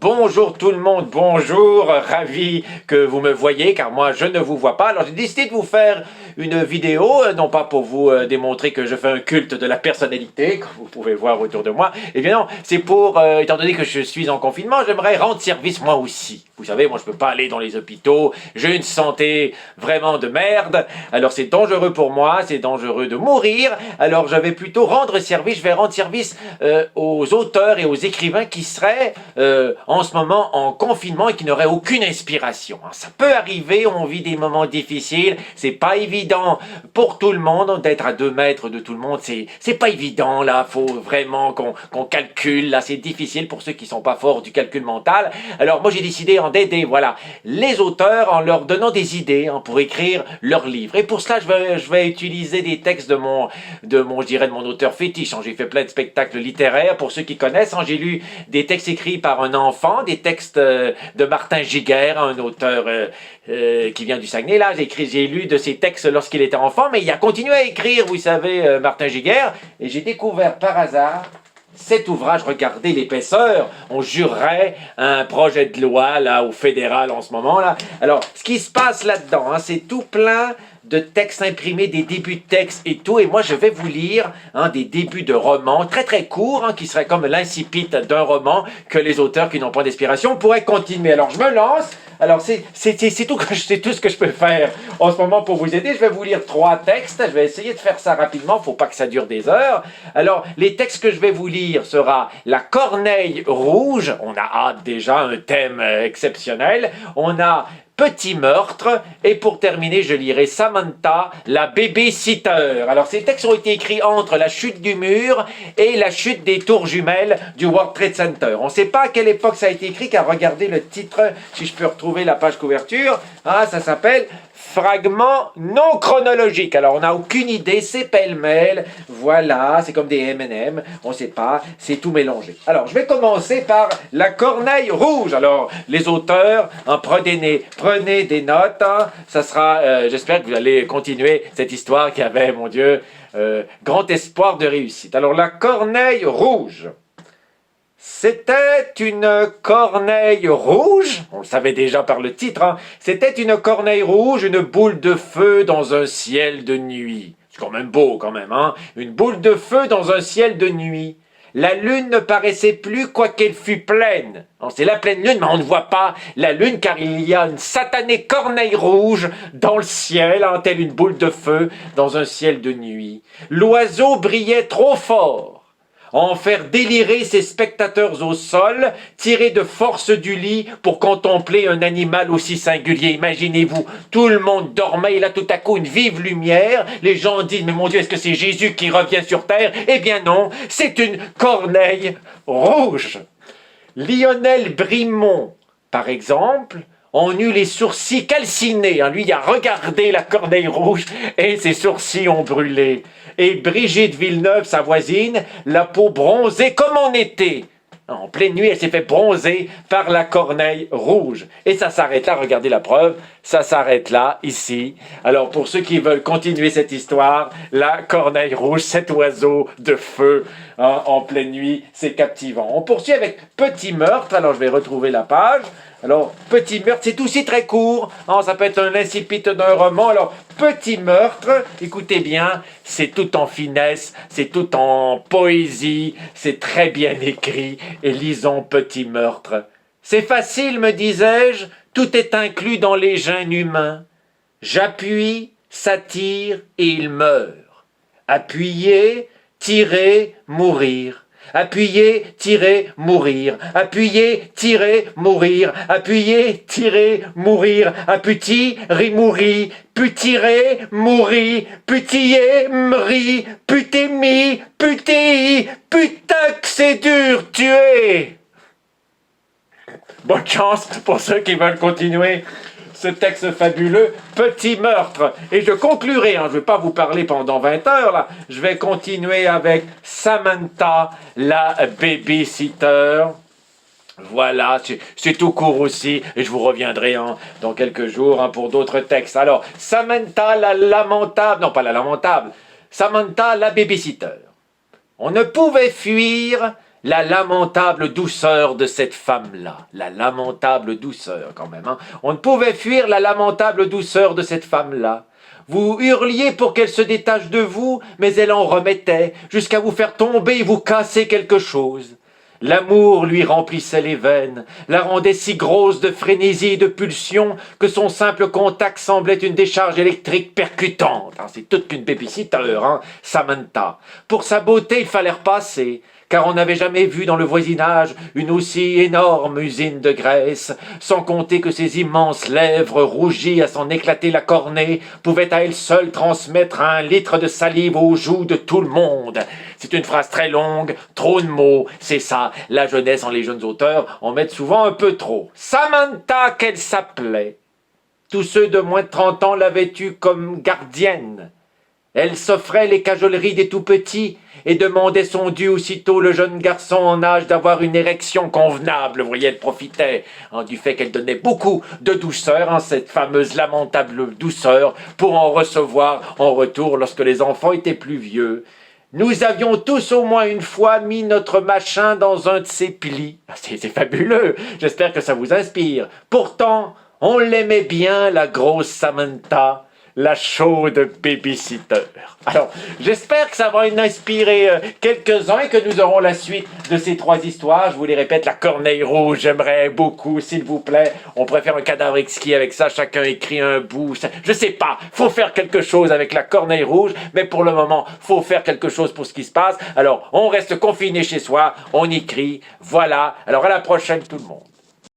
Bonjour tout le monde, bonjour, ravi que vous me voyez car moi je ne vous vois pas. Alors j'ai décidé de vous faire une vidéo, non pas pour vous démontrer que je fais un culte de la personnalité, comme vous pouvez voir autour de moi. Eh bien non, c'est pour, étant donné que je suis en confinement, j'aimerais rendre service moi aussi. Vous savez, moi je peux pas aller dans les hôpitaux, j'ai une santé vraiment de merde, alors c'est dangereux pour moi, c'est dangereux de mourir, alors je vais plutôt rendre service, je vais rendre service aux auteurs et aux écrivains qui seraient en ce moment en confinement et qui n'auraient aucune inspiration. Ça peut arriver, on vit des moments difficiles, c'est pas évident pour tout le monde d'être à 2 mètres de tout le monde, c'est pas évident là, faut vraiment qu'on calcule, là c'est difficile pour ceux qui sont pas forts du calcul mental. Alors moi j'ai décidé d'aider, voilà, les auteurs en leur donnant des idées pour écrire leurs livres. Et pour cela je vais utiliser des textes de mon auteur fétiche. J'ai fait plein de spectacles littéraires pour ceux qui connaissent. J'ai lu des textes écrits par un enfant, des textes de Martin Giguère, un auteur qui vient du Saguenay. Là, j'ai lu de ses textes lorsqu'il était enfant, mais il a continué à écrire, vous savez, Martin Giguère. Et j'ai découvert par hasard cet ouvrage, regardez l'épaisseur, on jurerait un projet de loi là au fédéral en ce moment là. Alors, ce qui se passe là-dedans, c'est tout plein de textes imprimés, des débuts de textes et tout, et moi je vais vous lire des débuts de romans très très courts, qui seraient comme l'incipit d'un roman que les auteurs qui n'ont pas d'inspiration pourraient continuer. Alors je me lance, alors c'est tout ce que je peux faire en ce moment pour vous aider. Je vais vous lire 3 textes, je vais essayer de faire ça rapidement, faut pas que ça dure des heures. Alors les textes que je vais vous lire sera La Corneille Rouge, on a hâte déjà, un thème exceptionnel, on a Petit Meurtre, et pour terminer, je lirai Samantha, la baby-sitter. Alors, ces textes ont été écrits entre la chute du mur et la chute des tours jumelles du World Trade Center. On ne sait pas à quelle époque ça a été écrit, car regardez le titre, si je peux retrouver la page couverture, ça s'appelle Fragments non chronologiques. Alors, on n'a aucune idée, c'est pêle-mêle, voilà, c'est comme des M&M, on ne sait pas, c'est tout mélangé. Alors, je vais commencer par La Corneille Rouge. Alors, les auteurs, prenez des notes, ça sera, j'espère que vous allez continuer cette histoire qui avait, mon Dieu, grand espoir de réussite. Alors, La Corneille Rouge. C'était une corneille rouge, on le savait déjà par le titre, c'était une corneille rouge, une boule de feu dans un ciel de nuit. C'est quand même beau, quand même, une boule de feu dans un ciel de nuit. La lune ne paraissait plus quoiqu'elle fût pleine. C'est la pleine lune, mais on ne voit pas la lune car il y a une satanée corneille rouge dans le ciel, telle une boule de feu dans un ciel de nuit. L'oiseau brillait trop fort. En faire délirer ses spectateurs au sol, tirés de force du lit pour contempler un animal aussi singulier. Imaginez-vous, tout le monde dormait et là tout à coup une vive lumière. Les gens disent, mais mon Dieu, est-ce que c'est Jésus qui revient sur terre? Eh bien non, c'est une corneille rouge. Lionel Brimont, par exemple, on eut les sourcils calcinés. Lui, il a regardé la corneille rouge et ses sourcils ont brûlé. Et Brigitte Villeneuve, sa voisine, la peau bronzée comme en été. En pleine nuit, elle s'est fait bronzer par la corneille rouge. Et ça s'arrête là, regardez la preuve, ça s'arrête là, ici. Alors pour ceux qui veulent continuer cette histoire, la corneille rouge, cet oiseau de feu en pleine nuit, c'est captivant. On poursuit avec Petit Meurtre, alors je vais retrouver la page. Alors, Petit Meurtre, c'est aussi très court, ça peut être un incipit d'un roman. Alors, Petit Meurtre, écoutez bien, c'est tout en finesse, c'est tout en poésie, c'est très bien écrit, et lisons Petit Meurtre. C'est facile, me disais-je, tout est inclus dans les gènes humains. J'appuie, ça tire, et il meurt. Appuyer, tirer, mourir. Appuyer, tirer, mourir. Appuyer, tirer, mourir. Appuyer, tirer, mourir. Apputi, rimourir. Putirer, mourir. Putiller, mri. Putémi, putéi. Putain que c'est dur, tuer. Bonne chance pour ceux qui veulent continuer ce texte fabuleux, Petit Meurtre. Et je conclurai, je ne vais pas vous parler pendant 20 heures, là. Je vais continuer avec Samantha, la baby-sitter. Voilà, c'est tout court aussi, et je vous reviendrai dans quelques jours pour d'autres textes. Alors, Samantha, la lamentable, non pas la lamentable, Samantha, la baby-sitter. On ne pouvait fuir La lamentable douceur de cette femme-là. La lamentable douceur, quand même. Hein. On ne pouvait fuir la lamentable douceur de cette femme-là. Vous hurliez pour qu'elle se détache de vous, mais elle en remettait, jusqu'à vous faire tomber et vous casser quelque chose. L'amour lui remplissait les veines, la rendait si grosse de frénésie et de pulsion que son simple contact semblait une décharge électrique percutante. C'est toute qu'une babysitter, hein, Samantha. Pour sa beauté, il fallait repasser, car on n'avait jamais vu dans le voisinage une aussi énorme usine de graisse, sans compter que ses immenses lèvres rougies à s'en éclater la cornée pouvaient à elles seules transmettre 1 litre de salive aux joues de tout le monde. C'est une phrase très longue, trop de mots, c'est ça, la jeunesse en les jeunes auteurs en mettent souvent un peu trop. Samantha qu'elle s'appelait. Tous ceux de moins de 30 ans l'avaient eue comme gardienne. Elle s'offrait les cajoleries des tout-petits et demandait son dû aussitôt le jeune garçon en âge d'avoir une érection convenable. Vous voyez, elle profitait du fait qu'elle donnait beaucoup de douceur, cette fameuse lamentable douceur, pour en recevoir en retour lorsque les enfants étaient plus vieux. Nous avions tous au moins une fois mis notre machin dans un de ses plis. C'est fabuleux, j'espère que ça vous inspire. Pourtant, on l'aimait bien, la grosse Samantha. La chaude babysitter. Alors, j'espère que ça va en inspirer quelques-uns et que nous aurons la suite de ces 3 histoires. Je vous les répète, la corneille rouge, j'aimerais beaucoup, s'il vous plaît. On pourrait faire un cadavre exquis avec ça, chacun écrit un bout. Je sais pas, faut faire quelque chose avec la corneille rouge, mais pour le moment, faut faire quelque chose pour ce qui se passe. Alors, on reste confiné chez soi, on écrit, voilà. Alors, à la prochaine tout le monde.